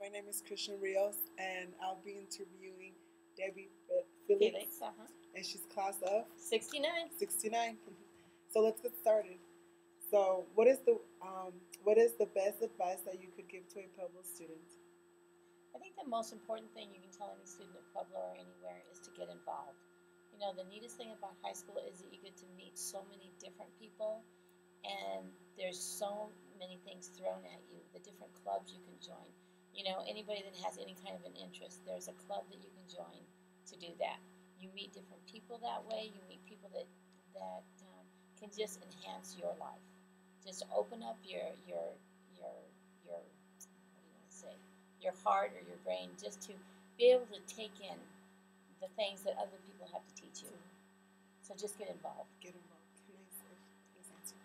My name is Christian Rios, and I'll be interviewing Debbie Felix, Felix, and she's class of 69. 69. So let's get started. So, what is the best advice that you could give to a Pueblo student? I think the most important thing you can tell any student at Pueblo or anywhere is to get involved. You know, the neatest thing about high school is that you get to meet so many different people, and there's so many things thrown at you, the different clubs you can join. You know, anybody that has any kind of an interest, there's a club that you can join to do that. You meet different people that way. You meet people that can just enhance your life. Just open up your what do you want to say, your heart or your brain, just to be able to take in the things that other people have to teach you. So just get involved. Get involved. Nice answer.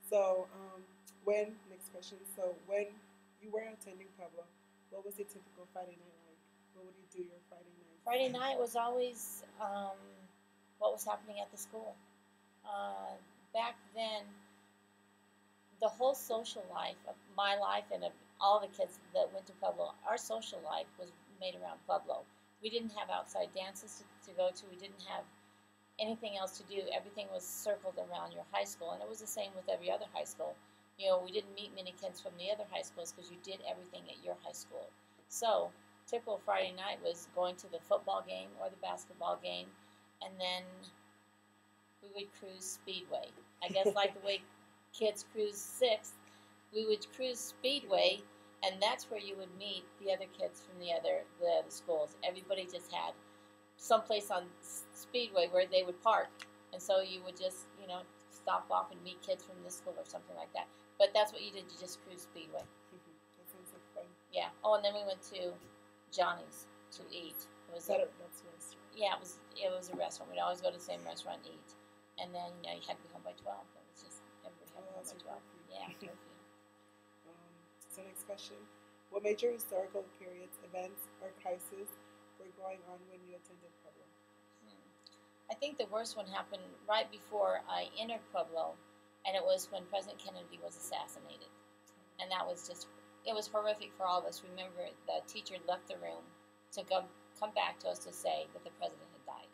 So, next question. So, when you were attending Pueblo, what was a typical Friday night like? What would you do your Friday night? Friday night was always what was happening at the school. Back then, the whole social life of my life and of all the kids that went to Pueblo, our social life was made around Pueblo. We didn't have outside dances to go to. We didn't have anything else to do. Everything was circled around your high school, and it was the same with every other high school. You know, we didn't meet many kids from the other high schools because you did everything at your high school. So, typical Friday night was going to the football game or the basketball game, and then we would cruise Speedway. I guess like the way kids cruise Sixth, we would cruise Speedway, and that's where you would meet the other kids from the other schools. Everybody just had someplace on Speedway where they would park, and so you would just stop off and meet kids from this school or something like that. But that's what you did. You just cruised Speedway. That sounds like fun. Yeah. Oh, and then we went to Johnny's to eat. It was that's a restaurant. Yeah, it was a restaurant. We'd always go to the same restaurant and eat. And then you had to be home by 12. It was just everybody had to be home by 12. Yeah, curfew. So next question: what major historical periods, events, or crises were going on when you attended Pueblo? I think the worst one happened right before I entered Pueblo, and it was when President Kennedy was assassinated. And that was it was horrific for all of us. Remember, the teacher left the room to come back to us to say that the president had died.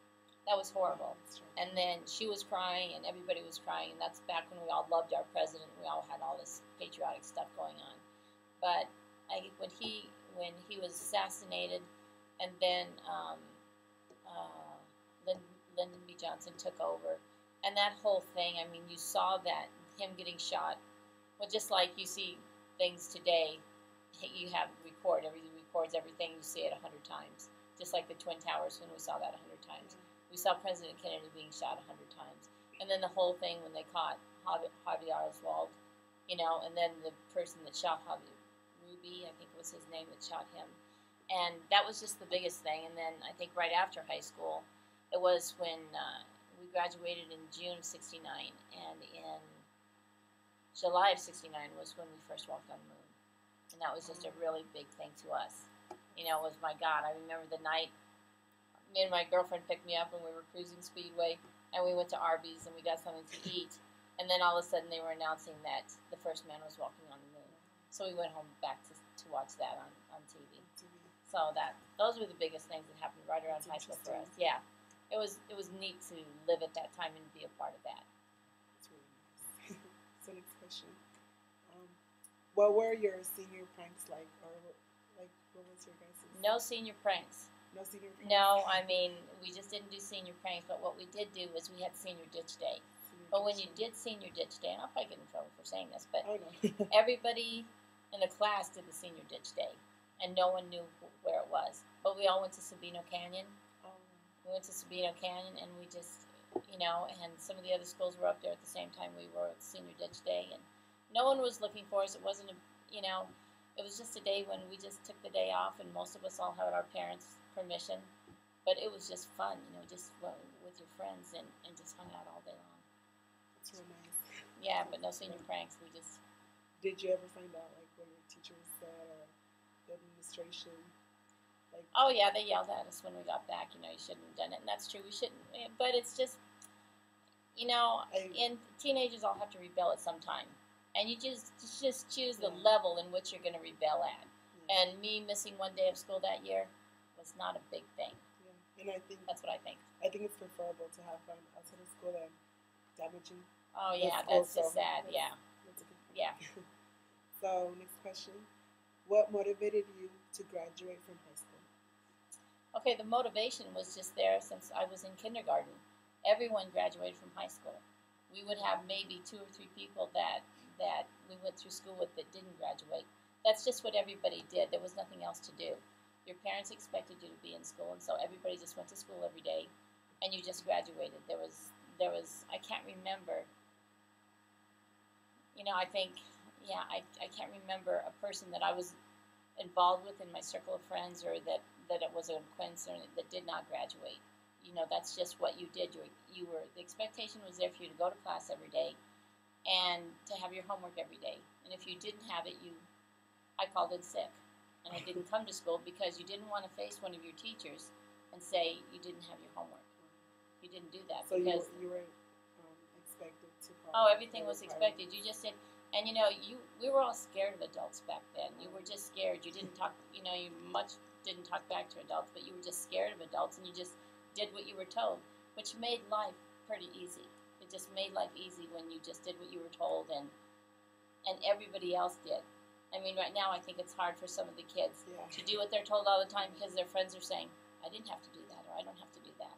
That was horrible. And then she was crying, and everybody was crying, and that's back when we all loved our president. We all had all this patriotic stuff going on. But when he was assassinated, and then Lyndon B. Johnson took over, and that whole thing, I mean, you saw that, him getting shot. Well, just like you see things today, you have everything records everything, you see it 100 times. Just like the Twin Towers, when we saw that 100 times. We saw President Kennedy being shot 100 times. And then the whole thing when they caught Harvey Oswald, and then the person that shot Harvey, Ruby, I think was his name, that shot him. And that was just the biggest thing. And then I think right after high school, it was when we graduated in June of 69, and in July of 69 was when we first walked on the moon. And that was just a really big thing to us. It was, my God, I remember the night me and my girlfriend picked me up and we were cruising Speedway, and we went to Arby's and we got something to eat. And then all of a sudden they were announcing that the first man was walking on the moon. So we went home back to watch that on TV. So those were the biggest things that happened right around high school for us. Yeah. It was neat to live at that time and be a part of that. That's really nice. So next question. What were your senior pranks like? Or what was your guys' No senior pranks. No senior pranks? No, I mean, we just didn't do senior pranks, but what we did do was we had senior ditch day. But when you did senior ditch day, and I'll probably get in trouble for saying this, but everybody in the class did the senior ditch day, and no one knew where it was. But we all went to Sabino Canyon. We went to Sabino Canyon, and we just, and some of the other schools were up there at the same time we were at senior ditch day, and no one was looking for us. It wasn't it was just a day when we just took the day off, and most of us all had our parents' permission. But it was just fun, just with your friends and just hung out all day long. That's real nice. Yeah, but no senior pranks. We just... Did you ever find out, what your teachers said or the administration? Oh, yeah, they yelled at us when we got back. You shouldn't have done it. And that's true. We shouldn't. But it's just, and teenagers all have to rebel at some time. And you just choose the level in which you're going to rebel at. And me missing one day of school that year was not a big thing. Yeah, and I think that's what I think. I think it's preferable to have fun outside of school than damaging. Oh yeah, that's just sad. Yeah. That's a good point. Yeah. So next question: what motivated you to graduate from high school? Okay, the motivation was just there since I was in kindergarten. Everyone graduated from high school. We would have maybe 2 or 3 people that we went through school with that didn't graduate. That's just what everybody did. There was nothing else to do. Your parents expected you to be in school, and so everybody just went to school every day, and you just graduated. There was I can't remember. I think I can't remember a person that I was involved with in my circle of friends, or that it was an acquaintance that did not graduate. That's just what you did. You were the expectation was there for you to go to class every day, and to have your homework every day. And if you didn't have it, I called in sick, and I didn't come to school because you didn't want to face one of your teachers and say you didn't have your homework. You didn't do that So because you were expected to. everything was expected. You just did. And we were all scared of adults back then. You were just scared. You didn't talk. You much didn't talk back to adults, but you were just scared of adults, and you just did what you were told, which made life pretty easy. It just made life easy when you just did what you were told, and everybody else did. I mean, right now I think it's hard for some of the kids to do what they're told all the time because their friends are saying, "I didn't have to do that," or "I don't have to do that,"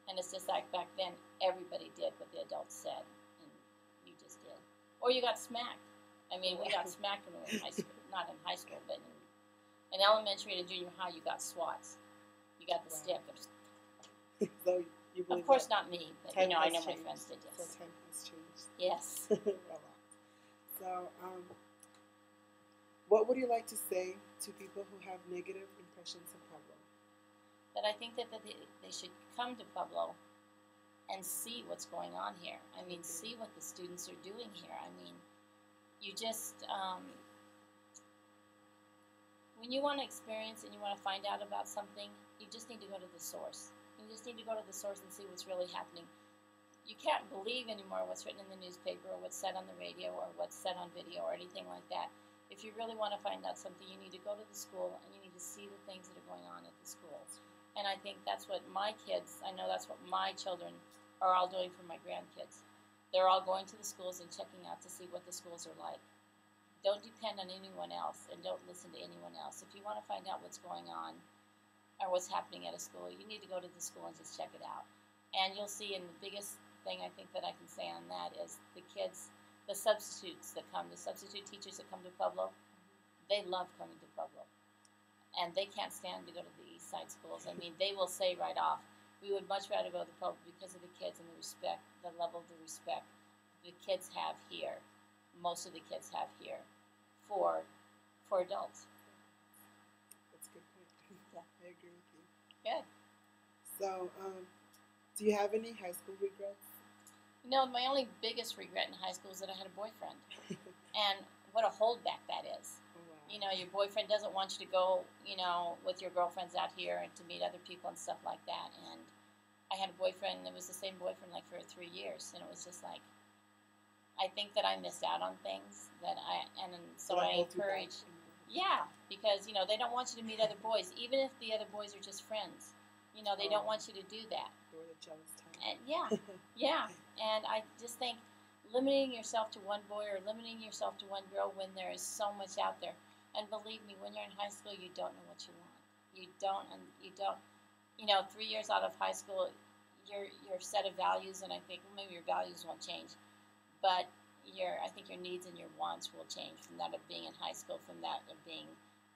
and it's just like back then everybody did what the adults said, and you just did. Or you got smacked. I mean, we got smacked when we were in high school. Not in high school, but in elementary and junior high, you got swats. You got the stick. So you believe of course, not me, but I know changed. my friends did. Yes. So time has changed. Yes. A lot. So, what would you like to say to people who have negative impressions of Pueblo? That I think that they should come to Pueblo and see what's going on here. I mean, see what the students are doing here. I mean, you just, when you want to experience and you want to find out about something, you just need to go to the source. You just need to go to the source and see what's really happening. You can't believe anymore what's written in the newspaper or what's said on the radio or what's said on video or anything like that. If you really want to find out something, you need to go to the school and you need to see the things that are going on at the schools. And I think that's what my kids, I know that's what my children are all doing for my grandkids. They're all going to the schools and checking out to see what the schools are like. Don't depend on anyone else and don't listen to anyone else. If you want to find out what's going on or what's happening at a school, you need to go to the school and just check it out. And you'll see, and the biggest thing I think that I can say on that is the kids, the substitutes that come, the substitute teachers that come to Pueblo, they love coming to Pueblo. And they can't stand to go to the East Side schools. I mean, they will say right off, we would much rather go to Pueblo because of the kids and the respect, the level of the respect the kids have here, most of the kids have here, for adults. That's a good point. Yeah. I agree with you. Good. So, do you have any high school regrets? My only biggest regret in high school is that I had a boyfriend. And what a holdback that is. Oh, wow. Your boyfriend doesn't want you to go, with your girlfriends out here and to meet other people and stuff like that. And I had a boyfriend, and it was the same boyfriend like for 3 years. And it was just like, I think that I missed out on things so I encourage. Yeah, because, they don't want you to meet other boys, even if the other boys are just friends. They don't want you to do that. Or the jealous type. And yeah. And I just think limiting yourself to one boy or limiting yourself to one girl when there is so much out there. And believe me, when you're in high school, you don't know what you want. You don't. 3 years out of high school, your set of values, and I think maybe your values won't change, but I think your needs and your wants will change from that of being in high school, from that of being,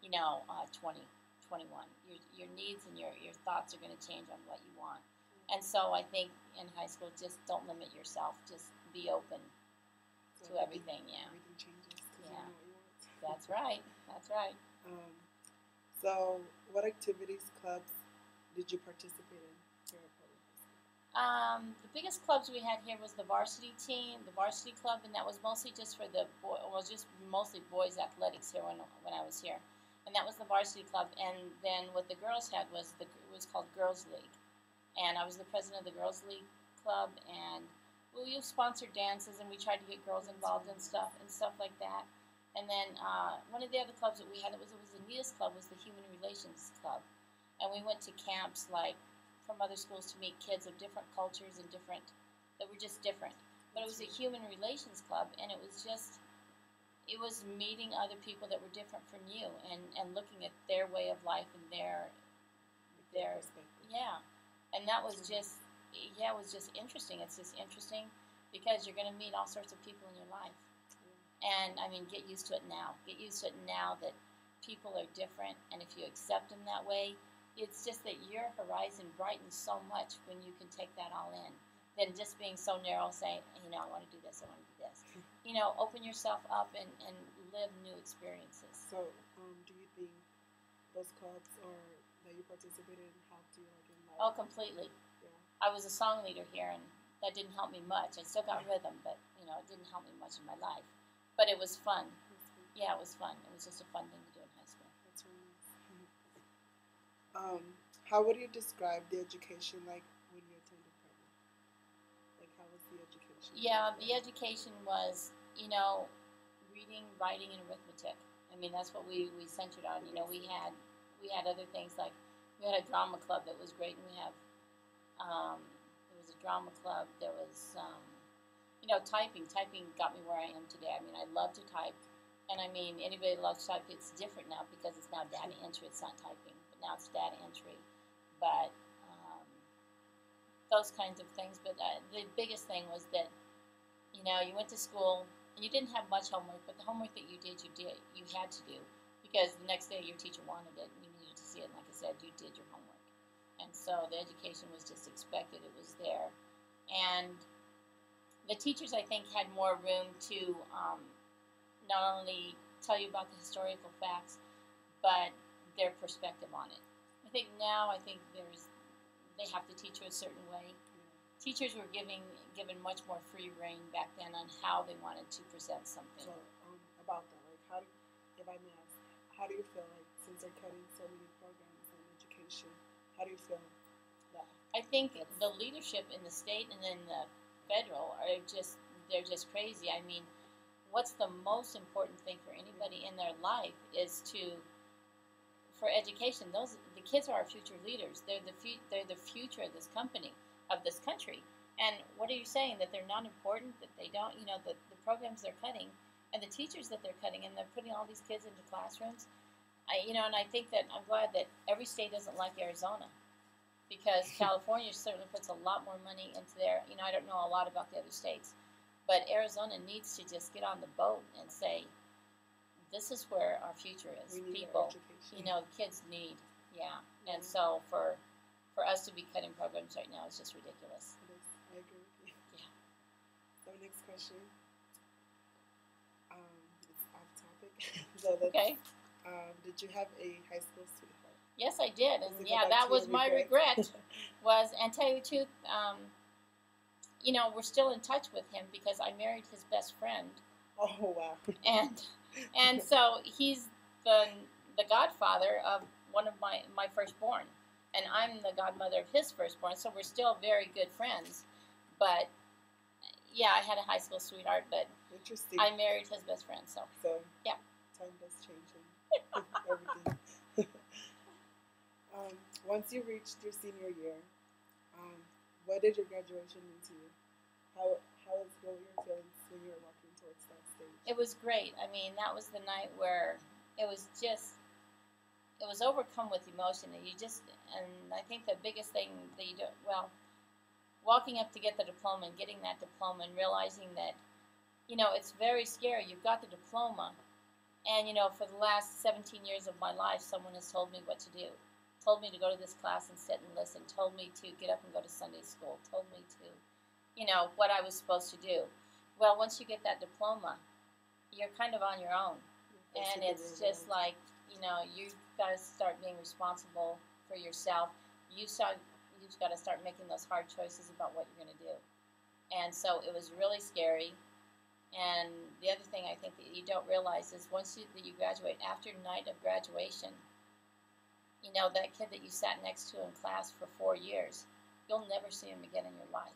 20, 21. Your needs and your thoughts are going to change on what you want. And so I think in high school, just don't limit yourself. Just be open to everything. Yeah. Everything changes because you Yeah. know what you want. That's right. That's right. So, what activities, clubs did you participate in here at Pueblo High School? The biggest clubs we had here was the varsity team, the varsity club, and that was mostly just for mostly boys athletics here when I was here, and that was the varsity club. And then what the girls had was it was called Girls League, and I was the president of the Girls League club, and we sponsored dances and we tried to get girls involved in stuff like that. And then one of the other clubs that we had, it was the neatest club, was the Human Relations Club. And we went to camps like from other schools to meet kids of different cultures and different, that were just different. But it was a Human Relations Club, and it was just, it was meeting other people that were different from you, and looking at their way of life and their yeah. And that was just, yeah, it was just interesting. It's just interesting because you're going to meet all sorts of people in your life. And, I mean, get used to it now. Get used to it now that people are different, and if you accept them that way, it's just that your horizon brightens so much when you can take that all in, than just being so narrow, saying, you know, I want to do this, I want to do this. You know, open yourself up and live new experiences. So, do you think those clubs that you participated in helped you, like, in life? Oh, completely. Yeah. I was a song leader here, and that didn't help me much. I still got rhythm, but, you know, it didn't help me much in my life. But it was fun. Yeah, it was fun. It was just a fun thing to do in high school. That's really nice. How would you describe the education like when you attended Pueblo? Like, how was the education? Yeah, the education was, you know, reading, writing, and arithmetic. I mean, that's what we centered on. You know, we had other things, like we had a drama club that was great, and we have there was a drama club. There was you know, typing. Typing got me where I am today. I mean, I love to type. And I mean, anybody that loves to type, it's different now because it's now data entry. It's not typing, but now it's data entry. But those kinds of things. But the biggest thing was that, you know, you went to school and you didn't have much homework, but the homework that you did, you had to do, because the next day your teacher wanted it and you needed to see it. And like I said, you did your homework. And so the education was just expected. It was there. And the teachers, I think, had more room to not only tell you about the historical facts, but their perspective on it. I think now, they have to teach you a certain way. Teachers were given much more free reign back then on how they wanted to present something. So, about that, like, if I may ask, how do you feel like, since they're cutting so many programs in education, how do you feel that? I think the leadership in the state and in the federal they're just crazy. I mean, what's the most important thing for anybody in their life is for education. The kids are our future leaders. They're the future of this country. And what are you saying, that they're not important, that they don't, you know, the programs they're cutting and the teachers that they're cutting, and they're putting all these kids into classrooms. And I think that I'm glad that every state doesn't like Arizona, because California certainly puts a lot more money into there. You know, I don't know a lot about the other states, but Arizona needs to just get on the boat and say, this is where our future is. People, you know, kids need, yeah. And so for us to be cutting programs right now is just ridiculous. I agree with you. Yeah. So next question. It's off topic. So okay. Did you have a high school sweetheart? Yes, I did, and yeah, that was my regret. And tell you the truth, you know, we're still in touch with him because I married his best friend. Oh wow! And so he's the godfather of one of my firstborn, and I'm the godmother of his firstborn. So we're still very good friends. But yeah, I had a high school sweetheart, but interesting. I married his best friend. So yeah, time does change everything. Once you reached your senior year, what did your graduation mean to you? What were your feelings when you were walking towards that stage? It was great. I mean, that was the night where it was overcome with emotion, and I think the biggest thing that you do, walking up to get the diploma and getting that diploma and realizing that, you know, it's very scary. You've got the diploma, and, you know, for the last 17 years of my life, someone has told me what to do. Told me to go to this class and sit and listen, told me to get up and go to Sunday school, told me to, you know, what I was supposed to do. Well, once you get that diploma, you're kind of on your own. And it's just like, you know, you've got to start being responsible for yourself. You've got to start making those hard choices about what you're going to do. And so it was really scary. And the other thing I think that you don't realize is once you graduate, after night of graduation, you know, that kid that you sat next to in class for 4 years, you'll never see him again in your life.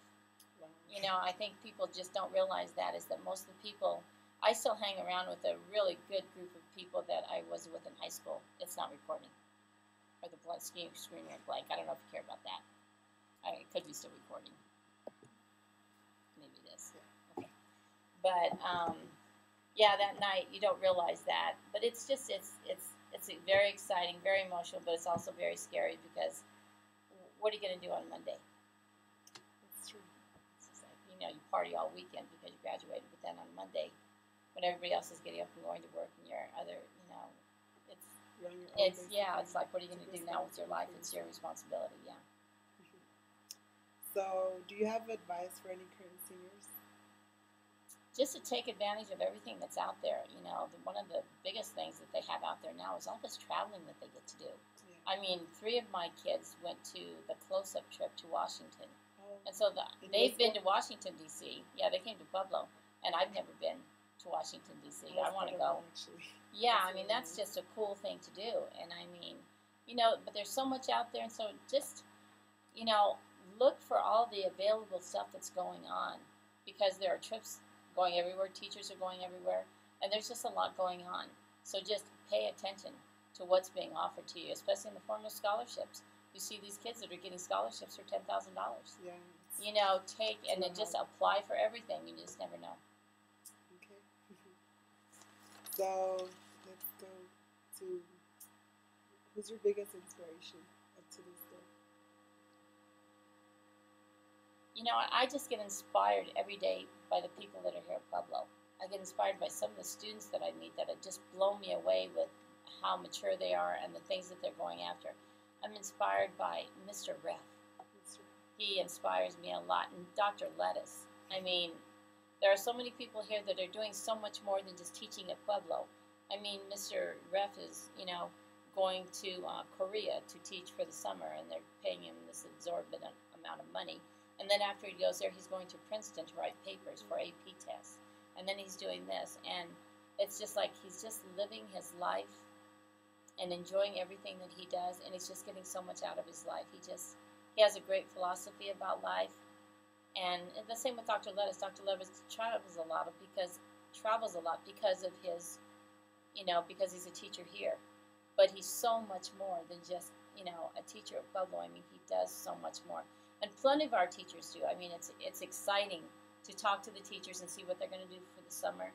Wow. You know, I think people just don't realize that, is that most of the people I still hang around with a really good group of people that I was with in high school. It's not recording. Or the blank screen went blank. I don't know if you care about that. It could be still recording. Maybe it is. Okay. But yeah, that night you don't realize that, but it's just it's very exciting, very emotional, but it's also very scary because what are you going to do on Monday? That's true. It's like, you party all weekend because you graduated, but then on Monday, when everybody else is getting up and going to work, and your other, it's like, what are you going to do now with your life? It's your responsibility. Yeah. Mm-hmm. So, do you have advice for any current seniors? Just to take advantage of everything that's out there. One of the biggest things that they have out there now is all this traveling that they get to do. Yeah. I mean, 3 of my kids went to the close-up trip to Washington. Oh. And so they've been to Washington, D.C. Yeah, they came to Pueblo, and I've never been to Washington, D.C. I want to go. Actually. Yeah, I mean, that's just a cool thing to do. And I mean, but there's so much out there, and so just, look for all the available stuff that's going on, because there are trips going everywhere, teachers are going everywhere, and there's just a lot going on. So just pay attention to what's being offered to you, especially in the form of scholarships. You see these kids that are getting scholarships for $10,000. Yeah. And then just apply for everything. You just never know. Okay. So let's go to, who's your biggest inspiration up to this day? I just get inspired every day by the people that are here at Pueblo. I get inspired by some of the students that I meet that have just blown me away with how mature they are and the things that they're going after. I'm inspired by Mr. Ref. He inspires me a lot. And Dr. Lettuce. I mean, there are so many people here that are doing so much more than just teaching at Pueblo. I mean, Mr. Ref is, going to Korea to teach for the summer, and they're paying him this exorbitant amount of money. And then after he goes there, he's going to Princeton to write papers for AP tests. And then he's doing this. And it's just like he's just living his life and enjoying everything that he does. And he's just getting so much out of his life. He has a great philosophy about life. And the same with Dr. Lettuce. Dr. Lettuce travels a lot because of his, because he's a teacher here. But he's so much more than just, a teacher at Pueblo. I mean, he does so much more. And plenty of our teachers do. I mean, it's exciting to talk to the teachers and see what they're going to do for the summer.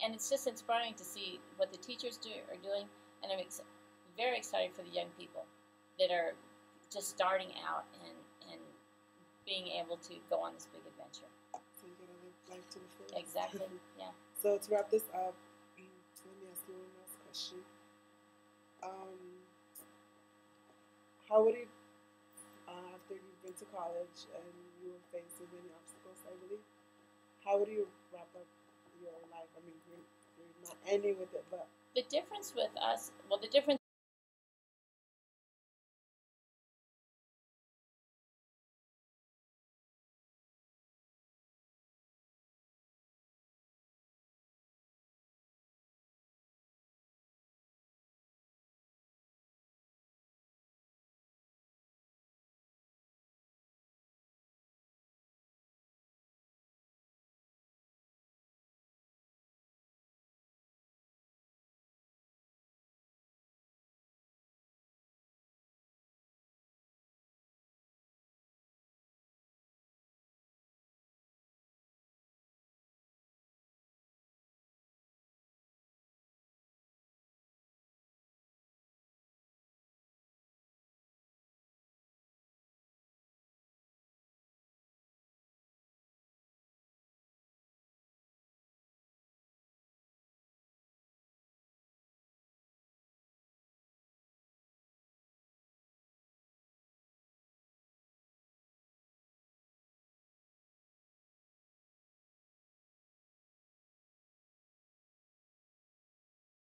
And it's just inspiring to see what the teachers are doing. And I'm very excited for the young people that are just starting out and being able to go on this big adventure. So you're going to live life to the fullest. Exactly, yeah. So to wrap this up, let me ask you one last question. How would it, after you've been to college and you were faced with many obstacles, I believe, how would you wrap up your life? I mean, you're not ending with it, but the difference with us, the difference